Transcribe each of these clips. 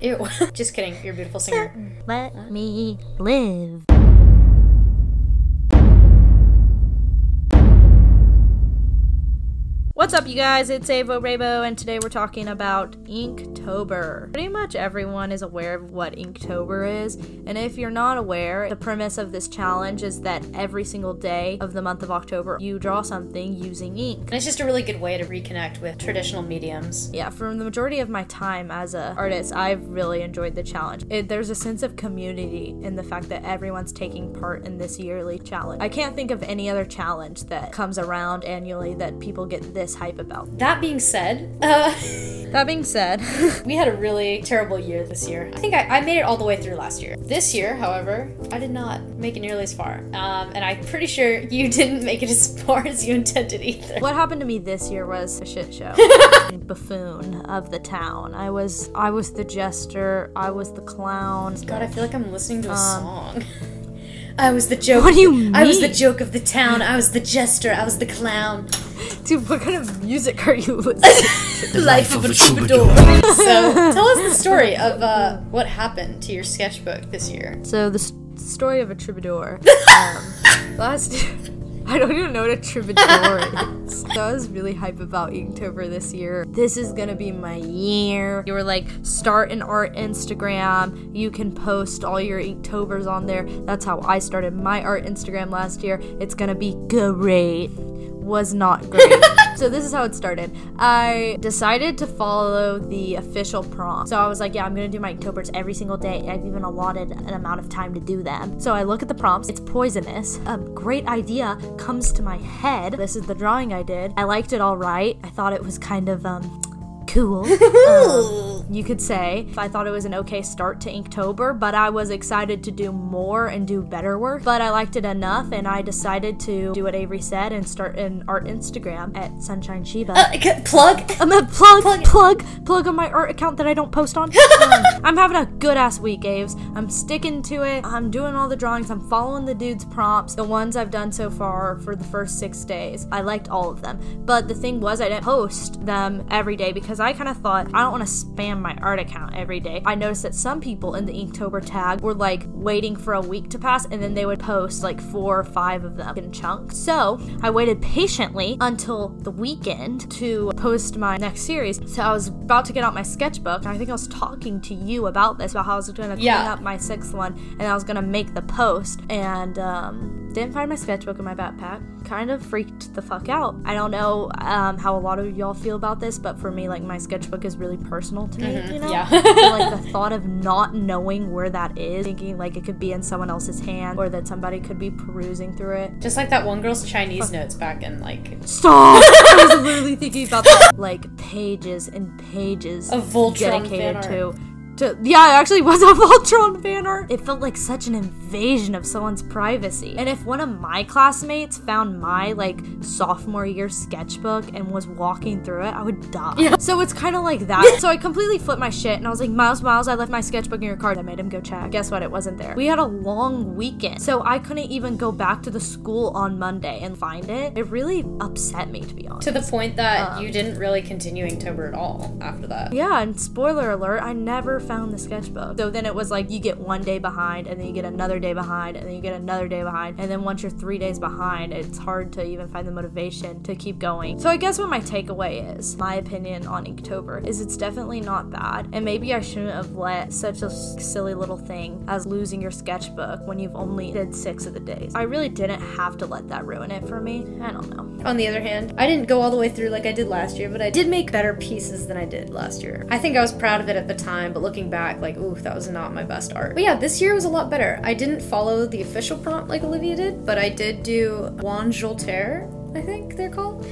Ew. Just kidding, you're a beautiful singer. Let me live. What's up, you guys? It's Avo Rabo, and today we're talking about Inktober. Pretty much everyone is aware of what Inktober is, and if you're not aware, the premise of this challenge is that every single day of the month of October, you draw something using ink. And it's just a really good way to reconnect with traditional mediums. Yeah, for the majority of my time as an artist, I've really enjoyed the challenge. There's a sense of community in the fact that everyone's taking part in this yearly challenge. I can't think of any other challenge that comes around annually that people get this hype about. That being said, we had a really terrible year this year. I think I made it all the way through last year. This year, however, I did not make it nearly as far. And I'm pretty sure you didn't make it as far as you intended either. What happened to me this year was a shit show. Buffoon of the town. I was the jester. I was the clown. God, I feel like I'm listening to a song. I was the joke. What do you mean? I was the joke of the town. I was the jester. I was the clown. Dude, what kind of music are you listening to? Life of a troubadour. So, tell us the story of what happened to your sketchbook this year. So, the story of a troubadour. Last year, I don't even know what a troubadour is. So I was really hype about Inktober this year. This is gonna be my year. You were like, start an art Instagram. You can post all your Inktober's on there. That's how I started my art Instagram last year. It's gonna be great. Was not great. So this is how it started. I decided to follow the official prompt. So I was like, yeah, I'm gonna do my Inktober's every single day. I've even allotted an amount of time to do them. So I look at the prompts. It's poisonous. A great idea comes to my head. This is the drawing I did. I liked it all right. I thought it was kind of cool. You could say. I thought it was an okay start to Inktober, but I was excited to do more and do better work. But I liked it enough, and I decided to do what Avery said and start an art Instagram at Sunshine Shiba. Plug? I'm a plug on my art account that I don't post on. I'm having a good ass week, Aves. I'm sticking to it. I'm doing all the drawings. I'm following the dude's prompts. The ones I've done so far for the first 6 days. I liked all of them. But the thing was, I didn't post them every day because I kind of thought I don't want to spam my art account every day. I noticed that some people in the Inktober tag were like waiting for a week to pass, and then they would post like 4 or 5 of them in chunks. So I waited patiently until the weekend to post my next series. So I was about to get out my sketchbook, and I think I was talking to you about this, about how I was going to clean up my 6th one, and I was going to make the post, and didn't find my sketchbook in my backpack. Kind of freaked the fuck out. I don't know how a lot of y'all feel about this, but for me, like, my sketchbook is really personal to me, you know? Yeah. So, like, the thought of not knowing where that is, thinking, like, it could be in someone else's hand, or that somebody could be perusing through it. Just like that one girl's Chinese notes back in, like... Stop! I was literally thinking about that. Like, pages and pages of Voltron dedicated fan art. Yeah, it actually was a Voltron fan art. It felt like such an invasion of someone's privacy. And if one of my classmates found my, like, sophomore year sketchbook and was walking through it, I would die. Yeah. So it's kind of like that. So I completely flipped my shit, and I was like, Miles, I left my sketchbook in your car. I made him go check. Guess what? It wasn't there. We had a long weekend, so I couldn't even go back to the school on Monday and find it. It really upset me, to be honest. To the point that you didn't really continue Inktober at all after that. Yeah, and spoiler alert, I never found the sketchbook. So then it was like you get 1 day behind, and then you get another day behind, and then you get another day behind, and then once you're 3 days behind, it's hard to even find the motivation to keep going. So I guess what my takeaway is, my opinion on Inktober, is it's definitely not bad, and maybe I shouldn't have let such a silly little thing as losing your sketchbook when you've only did 6 of the days. I really didn't have to let that ruin it for me. I don't know. On the other hand, I didn't go all the way through like I did last year, but I did make better pieces than I did last year. I think I was proud of it at the time, but looking back, like, oof, that was not my best art. But yeah, this year was a lot better. I didn't follow the official prompt like Olivia did, but I did do Juan Joltaire, I think they're called,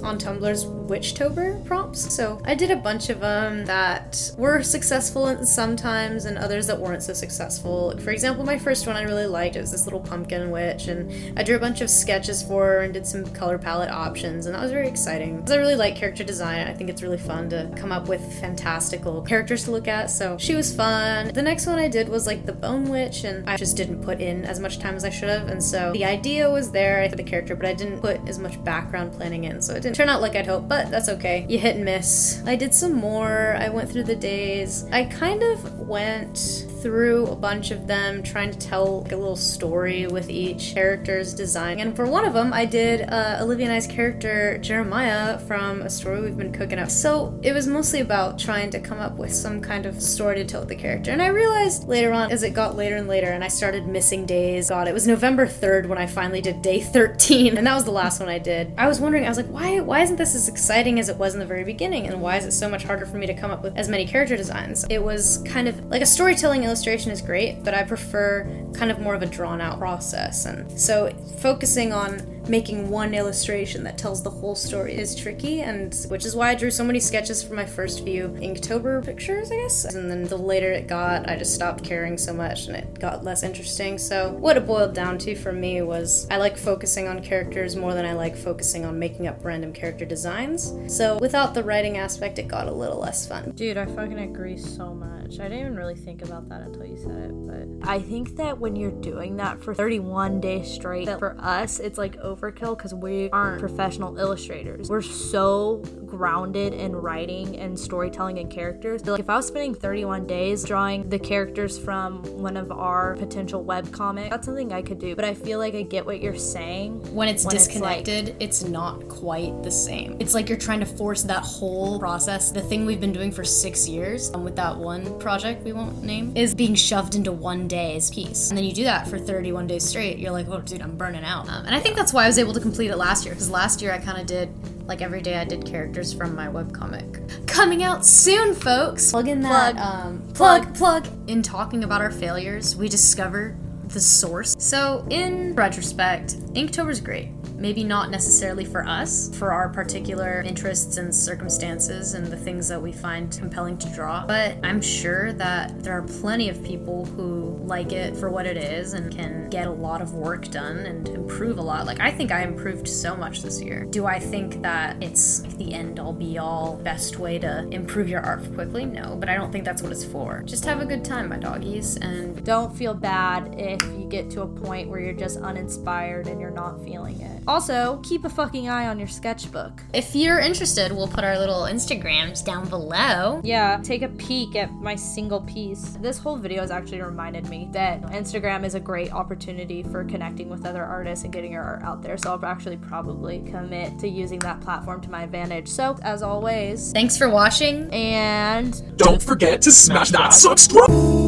on Tumblr's Witchtober prompts. So I did a bunch of them that were successful sometimes and others that weren't so successful. For example, my first one I really liked. It was this little pumpkin witch, and I drew a bunch of sketches for her and did some color palette options, and that was very exciting because I really like character design. I think it's really fun to come up with fantastical characters to look at, so she was fun. The next one I did was like the bone witch, and I just didn't put in as much time as I should have, and so the idea was there for the character, but I didn't put as much background planning in, so it didn't turn out like I'd hoped, but but that's okay. You hit and miss. I did some more. I went through the days. I kind of went through a bunch of them trying to tell like a little story with each character's design. And for one of them, I did Olivia and I's character Jeremiah from a story we've been cooking up. So it was mostly about trying to come up with some kind of story to tell with the character. And I realized later on, as it got later and later, and I started missing days. God, it was November 3rd when I finally did day 13, and that was the last one I did. I was wondering, I was like, why isn't this as exciting as it was in the very beginning? And why is it so much harder for me to come up with as many character designs? It was kind of like a storytelling illustration is great, but I prefer kind of more of a drawn out process. And so focusing on making one illustration that tells the whole story is tricky, and which is why I drew so many sketches for my first few Inktober pictures, I guess. And then the later it got, I just stopped caring so much and it got less interesting. So what it boiled down to for me was I like focusing on characters more than I like focusing on making up random character designs. So without the writing aspect, it got a little less fun. Dude, I fucking agree so much. I didn't even really think about that until you said it, but I think that when you're doing that for 31 days straight, that for us, it's like overkill because we aren't professional illustrators. We're so grounded in writing and storytelling and characters. Like if I was spending 31 days drawing the characters from one of our potential webcomics, that's something I could do. But I feel like I get what you're saying. When it's disconnected, it's not quite the same. It's like you're trying to force that whole process. The thing we've been doing for 6 years with that one project we won't name is being shoved into one day's piece. And then you do that for 31 days straight. You're like, oh dude, I'm burning out. And I think that's why I was able to complete it last year, because last year I kind of did, like every day I did characters from my webcomic. Coming out soon, folks! Plug in that, plug. In talking about our failures, we discover the source. So in retrospect, Inktober's great. Maybe not necessarily for us, for our particular interests and circumstances and the things that we find compelling to draw, but I'm sure that there are plenty of people who like it for what it is and can get a lot of work done and improve a lot. Like, I think I improved so much this year. Do I think that it's the end-all be-all best way to improve your art quickly? No, but I don't think that's what it's for. Just have a good time, my doggies, and don't feel bad if you get to a point where you're just uninspired and you're not feeling it. Also, keep a fucking eye on your sketchbook. If you're interested, we'll put our little Instagrams down below. Yeah, take a peek at my single piece. This whole video has actually reminded me that Instagram is a great opportunity for connecting with other artists and getting your art out there, so I'll actually probably commit to using that platform to my advantage. So, as always, thanks for watching, and don't forget to smash that subscribe!